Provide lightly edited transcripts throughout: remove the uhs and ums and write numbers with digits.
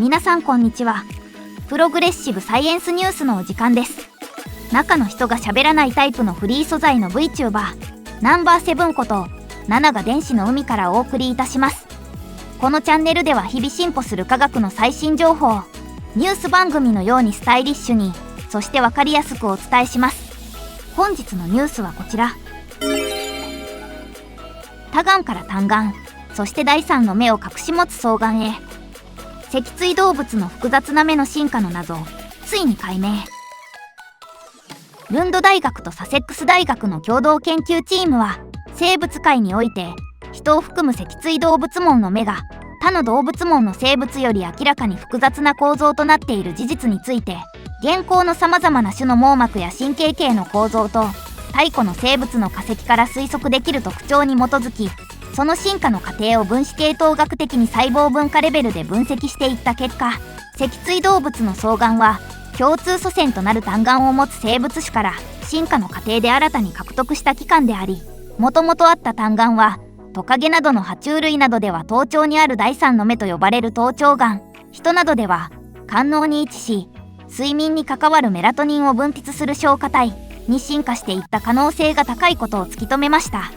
皆さんこんにちは。プログレッシブサイエンスニュースのお時間です。中の人が喋らないタイプのフリー素材の VTuber ナンバー7こと7が電子の海からお送りいたします。このチャンネルでは日々進歩する科学の最新情報をニュース番組のようにスタイリッシュに、そして分かりやすくお伝えします。本日のニュースはこちら。多眼から単眼、そして第三の目を隠し持つ双眼へ。脊椎動物の複雑な目の進化の謎をついに解明。ルンド大学とサセックス大学の共同研究チームは、生物界において人を含む脊椎動物門の目が他の動物門の生物より明らかに複雑な構造となっている事実について、現行のさまざまな種の網膜や神経系の構造と太古の生物の化石から推測できる特徴に基づき、その進化の過程を分子系統学的に細胞分化レベルで分析していった結果、脊椎動物の双眼は共通祖先となる単眼を持つ生物種から進化の過程で新たに獲得した器官であり、もともとあった単眼はトカゲなどの爬虫類などでは頭頂にある第三の目と呼ばれる頭頂眼、人などでは間脳に位置し、睡眠に関わるメラトニンを分泌する消化体に進化していった可能性が高いことを突き止めました。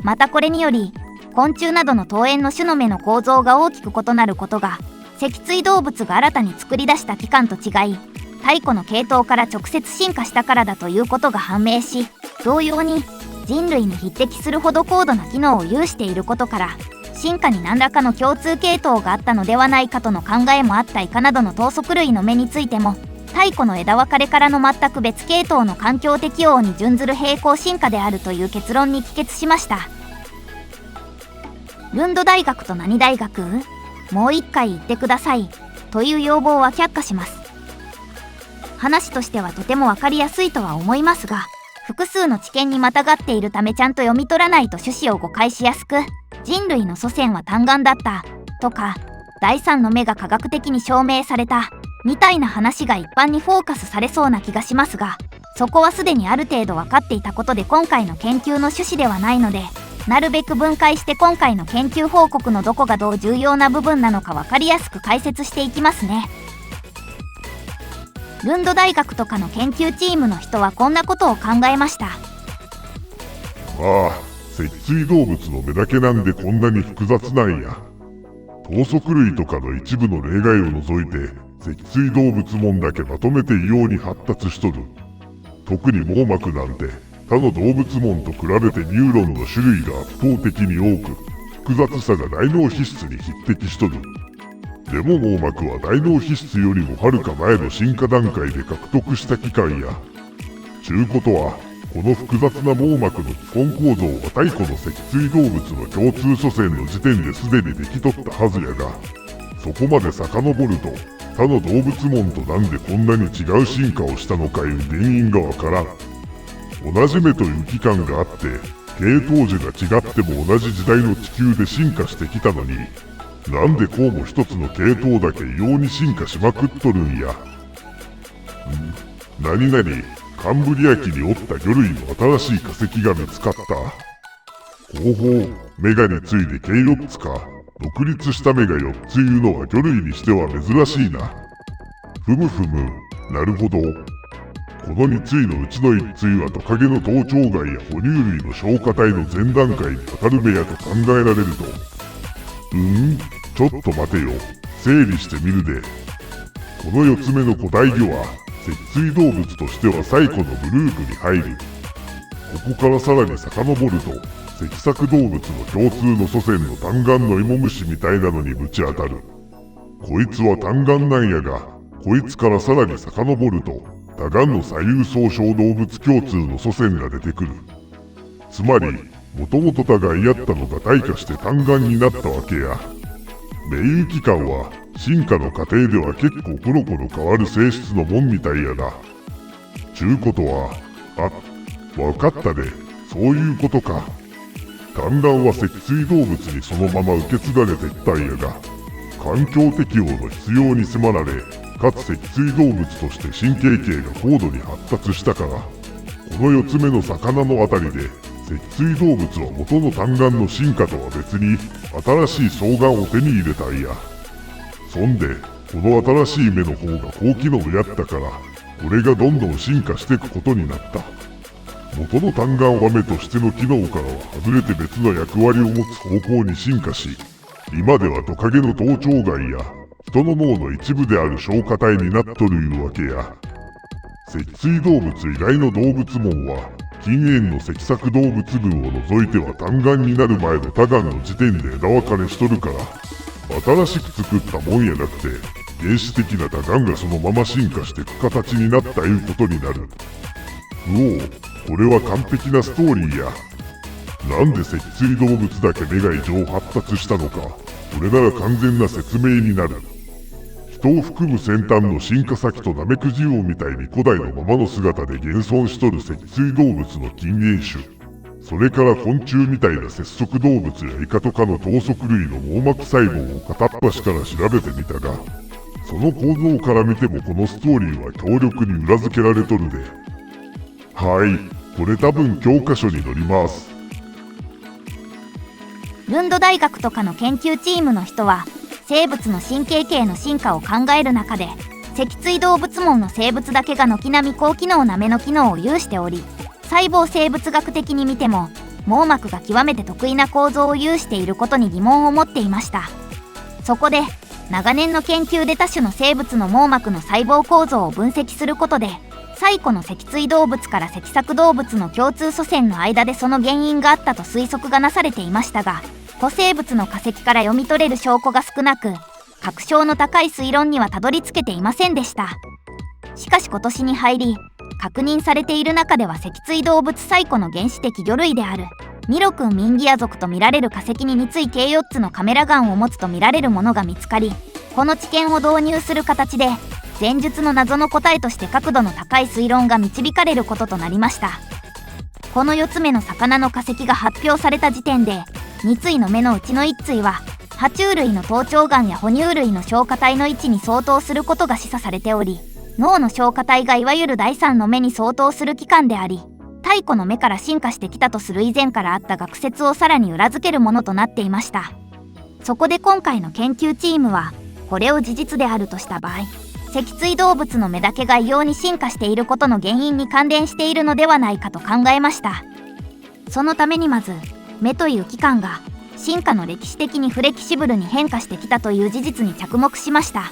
またこれにより、昆虫などの頭縁の種の目の構造が大きく異なることが、脊椎動物が新たに作り出した器官と違い、太古の系統から直接進化したからだということが判明し、同様に人類に匹敵するほど高度な機能を有していることから、進化に何らかの共通系統があったのではないかとの考えもあったイカなどの頭足類の目についても、太古の枝分かれからの全く別系統の環境適応に準ずる平行進化であるという結論に帰結しました。ルンド大学と何大学？もう一回言ってくださいという要望は却下します。話としてはとても分かりやすいとは思いますが、複数の知見にまたがっているためちゃんと読み取らないと趣旨を誤解しやすく、人類の祖先は単眼だったとか、第三の目が科学的に証明されたみたいな話が一般にフォーカスされそうな気がしますが、そこはすでにある程度分かっていたことで今回の研究の趣旨ではないので、なるべく分解して今回の研究報告のどこがどう重要な部分なのか分かりやすく解説していきますね。ルンド大学とかの研究チームの人はこんなことを考えました。脊椎動物の目だけなんでこんなに複雑なんや。頭足類とかの一部の例外を除いて脊椎動物門だけまとめて異様に発達しとる。特に網膜なんて他の動物門と比べてニューロンの種類が圧倒的に多く、複雑さが大脳皮質に匹敵しとる。でも網膜は大脳皮質よりもはるか前の進化段階で獲得した器官や。ちゅうことは、この複雑な網膜の基本構造は太古の脊椎動物の共通祖先の時点ですでにできとったはずやが、そこまで遡ると、他の動物門となんでこんなに違う進化をしたのかいう原因がわからん。同じ目という器官があって、系統樹が違っても同じ時代の地球で進化してきたのに、なんでこうも一つの系統だけ異様に進化しまくっとるんや。何々、カンブリア紀におった魚類の新しい化石が見つかった。ほうほう、目がについで計4つか。独立した目が4ついうのは魚類にしては珍しいな。ふむふむ、なるほど。この2対のうちの1対はトカゲの頭頂蓋や哺乳類の消化体の前段階に当たる目やと考えられると。ちょっと待てよ。整理してみるで。この4つ目の古代魚は、脊椎動物としては最古のグループに入る。ここからさらに遡ると、脊索動物の共通の祖先の単眼のイモムシみたいなのにぶち当たる。こいつは単眼なんやが、こいつからさらに遡ると、多眼の左右相小動物共通の祖先が出てくる。つまり、もともと多眼やったのが退化して単眼になったわけや。目有器官は進化の過程では結構コロコロ変わる性質のもんみたいやな。ちゅうことは、わかったで、そういうことか。単眼は脊椎動物にそのまま受け継がれていったんやが、環境適応の必要に迫られ、かつ脊椎動物として神経系が高度に発達したから、この4つ目の魚のあたりで、脊椎動物は元の単眼の進化とは別に新しい双眼を手に入れたんや。そんで、この新しい目の方が高機能やったから、これがどんどん進化していくことになった。元の単眼は目としての機能からは外れて別の役割を持つ方向に進化し、今ではトカゲの頭頂蓋や人の脳の一部である消化体になっとるいうわけや。脊椎動物以外の動物門は近縁の脊索動物群を除いては単眼になる前の多眼の時点で枝分かれしとるから、新しく作ったもんやなくて原始的な多眼がそのまま進化していく形になったいうことになる。これは完璧なストーリーや。なんで脊椎動物だけ目が異常発達したのか、これなら完全な説明になる。人を含む先端の進化先とナメクジオウみたいに古代のままの姿で現存しとる脊椎動物の近縁種、それから昆虫みたいな節足動物やイカとかの頭足類の網膜細胞を片っ端から調べてみたが、その構造から見てもこのストーリーは強力に裏付けられとるで。はい、これ多分教科書に載ります。ルンド大学とかの研究チームの人は、生物の神経系の進化を考える中で、脊椎動物門の生物だけが軒並み高機能な目の機能を有しており、細胞生物学的に見ても網膜が極めて得意な構造を有していることに疑問を持っていました。そこで長年の研究で多種の生物の網膜の細胞構造を分析することで、最古の脊椎動物から脊索動物の共通祖先の間でその原因があったと推測がなされていましたが、古生物の化石から読み取れる証拠が少なく、確証の高い推論にはたどり着けていませんでした。しかし今年に入り、確認されている中では脊椎動物最古の原始的魚類であるミロクンミンギア属とみられる化石に2対計4つのカメラ眼を持つとみられるものが見つかり、この知見を導入する形で前述の謎の答えとして角度の高い推論が導かれることとなりました。この4つ目の魚の化石が発表された時点で、2対の目のうちの1対は爬虫類の頭頂眼や哺乳類の消化体の位置に相当することが示唆されており、脳の消化体がいわゆる第3の目に相当する器官であり、太古の目から進化してきたとする以前からあった学説をさらに裏付けるものとなっていました。そこで今回の研究チームは、これを事実であるとした場合、脊椎動物の目だけが異様に進化していることの原因に関連しているのではないかと考えました。そのためにまず、目という器官が進化の歴史的にフレキシブルに変化してきたという事実に着目しました。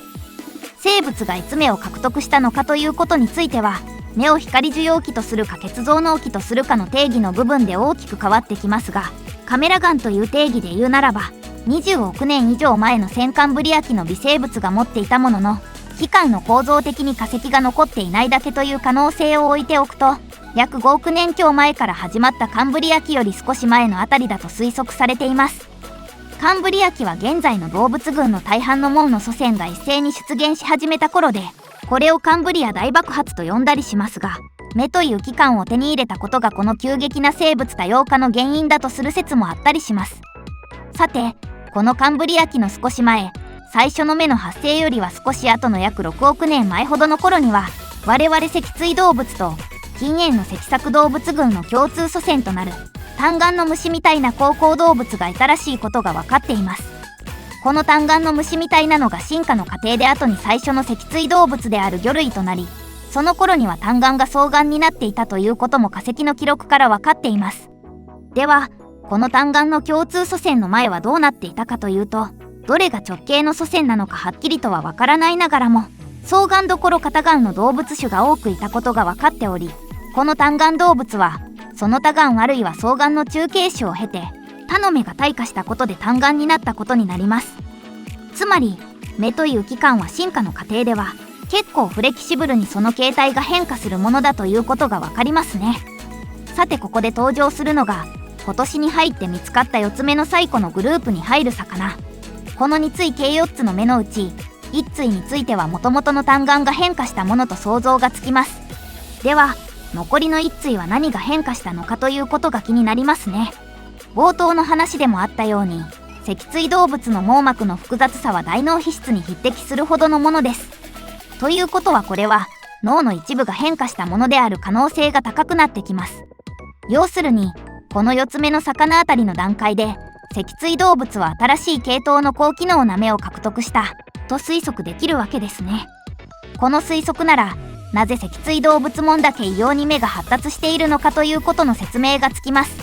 生物がいつ目を獲得したのかということについては、目を光受容器とするか結像脳器とするかの定義の部分で大きく変わってきますが、カメラ眼という定義で言うならば、20億年以上前の先カンブリア紀の微生物が持っていたものの、器官の構造的に化石が残っていないだけという可能性を置いておくと、約5億年強前から始まったカンブリア紀より少し前のあたりだと推測されています。カンブリア紀は現在の動物群の大半の門の祖先が一斉に出現し始めた頃で、これをカンブリア大爆発と呼んだりしますが、目という器官を手に入れたことがこの急激な生物多様化の原因だとする説もあったりします。さて、このカンブリア紀の少し前、最初の目の発生よりは少し後の約6億年前ほどの頃には、我々脊椎動物と近縁の脊索動物群の共通祖先となる単眼の虫みたいな高校動物がいたらしいことが分かっています。この単眼の虫みたいなのが進化の過程で後に最初の脊椎動物である魚類となり、その頃には単眼が双眼になっていたということも化石の記録から分かっています。では、この単眼の共通祖先の前はどうなっていたかというと、どれが直系の祖先なのかはっきりとは分からないながらも、双眼どころ片眼の動物種が多くいたことが分かっており、この単眼動物はその多眼あるいは双眼の中継種を経て他の目が退化したことで単眼になったことになります。つまり目という器官は進化の過程では結構フレキシブルにその形態が変化するものだということが分かりますね。さてここで登場するのが今年に入って見つかった4つ目の最古のグループに入る魚。この2対計4つの目のうち1対については元々の単眼が変化したものと想像がつきます。では残りの1対は何が変化したのかということが気になりますね。冒頭の話でもあったように脊椎動物の網膜の複雑さは大脳皮質に匹敵するほどのものです。ということはこれは脳の一部が変化したものである可能性が高くなってきます。要するにこの4つ目の魚あたりの段階で脊椎動物は新しい系統の高機能な目を獲得したと推測できるわけですね。この推測なら、なぜ脊椎動物門だけ異様に目が発達しているのかということの説明がつきます。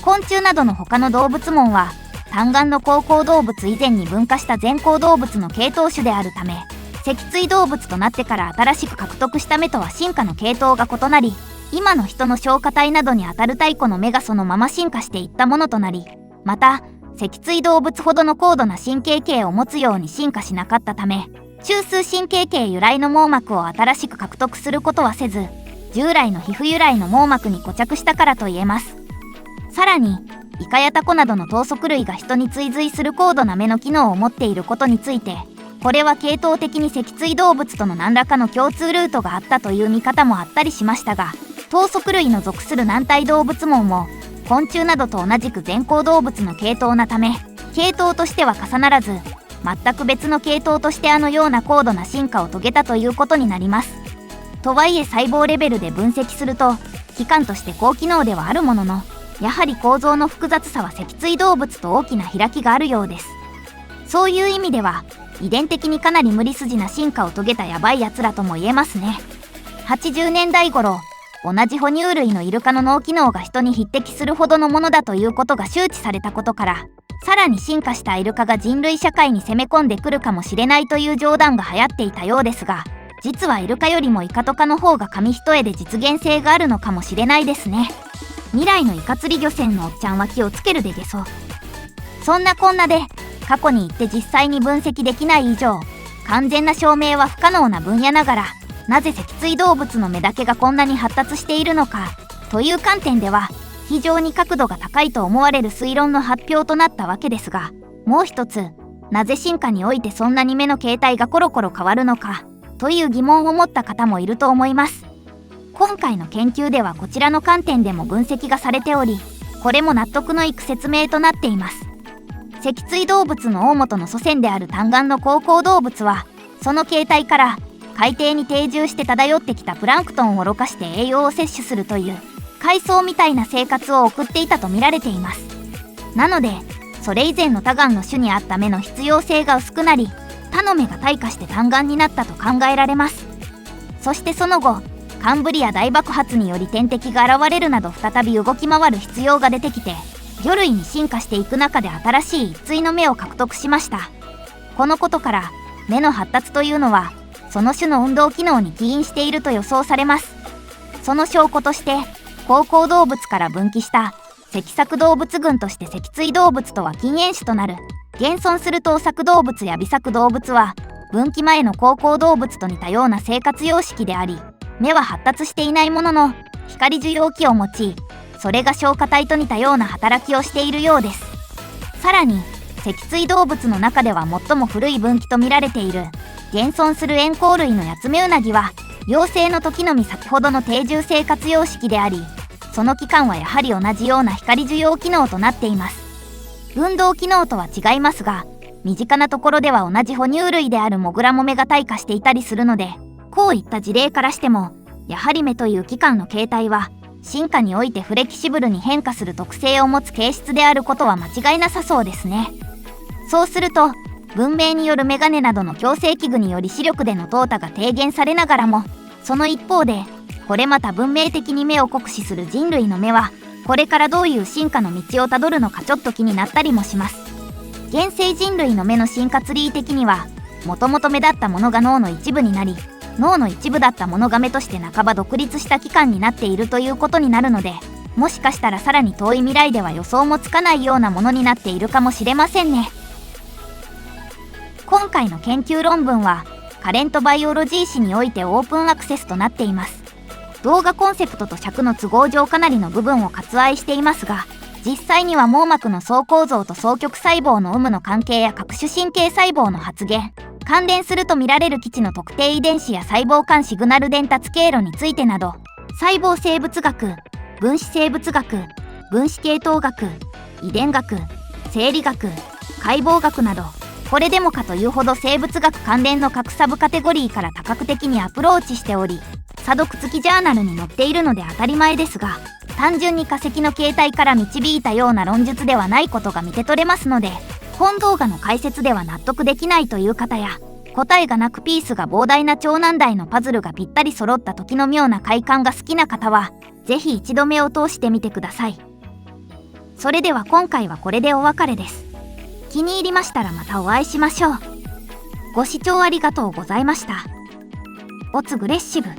昆虫などの他の動物門は、単眼の高甲動物以前に分化した前甲動物の系統種であるため、脊椎動物となってから新しく獲得した目とは進化の系統が異なり、今の人の消化体などにあたる太古の目がそのまま進化していったものとなり、また脊椎動物ほどの高度な神経系を持つように進化しなかったため、中枢神経系由来の網膜を新しく獲得することはせず、従来の皮膚由来の網膜に固着したからと言えます。さらにイカやタコなどの頭足類が人に追随する高度な目の機能を持っていることについて、これは系統的に脊椎動物との何らかの共通ルートがあったという見方もあったりしましたが、頭足類の属する軟体動物門も昆虫などと同じく前行動物の系統なため、系統としては重ならず、全く別の系統としてあのような高度な進化を遂げたということになります。とはいえ細胞レベルで分析すると、器官として高機能ではあるものの、やはり構造の複雑さは脊椎動物と大きな開きがあるようです。そういう意味では遺伝的にかなり無理筋な進化を遂げたヤバいやつらとも言えますね。80年代頃、同じ哺乳類のイルカの脳機能が人に匹敵するほどのものだということが周知されたことから、さらに進化したイルカが人類社会に攻め込んでくるかもしれないという冗談が流行っていたようですが、実はイルカよりもイカとかの方が紙一重で実現性があるのかもしれないですね。未来のイカ釣り漁船のおっちゃんは気をつけるでげそ。そんなこんなで、過去に行って実際に分析できない以上、完全な証明は不可能な分野ながら、なぜ脊椎動物の目だけがこんなに発達しているのかという観点では、非常に角度が高いと思われる推論の発表となったわけですが、もう一つ、なぜ進化においてそんなに目の形態がコロコロ変わるのかという疑問を持った方もいると思います。今回の研究ではこちらの観点でも分析がされており、これも納得のいく説明となっています。脊椎動物の大元の祖先である単眼の高甲動物は、その形態から海底に定住して漂ってきたプランクトンをろ過して栄養を摂取するという海藻みたいな生活を送っていたと見られています。なのでそれ以前の多眼の種にあった目の必要性が薄くなり、他の目が退化して単眼になったと考えられます。そしてその後、カンブリア大爆発により天敵が現れるなど再び動き回る必要が出てきて、魚類に進化していく中で新しい一対の目を獲得しました。このことから目の発達というのはその種の運動機能に起因していると予想されます。その証拠として高甲動物から分岐した脊索動物群として脊椎動物とは近縁種となる現存する頭索動物や尾索動物は分岐前の高甲動物と似たような生活様式であり、目は発達していないものの光受容器を持ち、それが消化体と似たような働きをしているようです。さらに脊椎動物の中では最も古い分岐と見られている現存する円孔類のヤツメウナギは幼生の時のみ先ほどの定住生活様式であり、その器官はやはり同じような光受容機能となっています。運動機能とは違いますが、身近なところでは同じ哺乳類であるモグラも目が退化していたりするので、こういった事例からしてもやはり目という器官の形態は進化においてフレキシブルに変化する特性を持つ形質であることは間違いなさそうですね。そうすると文明によるメガネなどの矯正器具により視力での淘汰が低減されながらも、その一方でこれまた文明的に目を酷使する人類の目はこれからどういう進化の道をたどるのかちょっと気になったりもします。現世人類の目の進化ツリー的には、もともと目だったものが脳の一部になり、脳の一部だったものが目として半ば独立した器官になっているということになるので、もしかしたらさらに遠い未来では予想もつかないようなものになっているかもしれませんね。今回の研究論文はカレントバイオロジー誌においてオープンアクセスとなっています。動画コンセプトと尺の都合上かなりの部分を割愛していますが、実際には網膜の層構造と双極細胞の有無の関係や各種神経細胞の発現、関連すると見られる基地の特定遺伝子や細胞間シグナル伝達経路についてなど、細胞生物学、分子生物学、分子系統学、遺伝学、生理学、解剖学など、これでもかというほど生物学関連の各サブカテゴリーから多角的にアプローチしており、査読付きジャーナルに載っているので当たり前ですが、単純に化石の形態から導いたような論述ではないことが見て取れますので、本動画の解説では納得できないという方や、答えがなくピースが膨大な超難題のパズルがぴったり揃った時の妙な快感が好きな方は、ぜひ一度目を通してみてください。それでは今回はこれでお別れです。気に入りましたらまたお会いしましょう。ご視聴ありがとうございました。オツグレッシブ。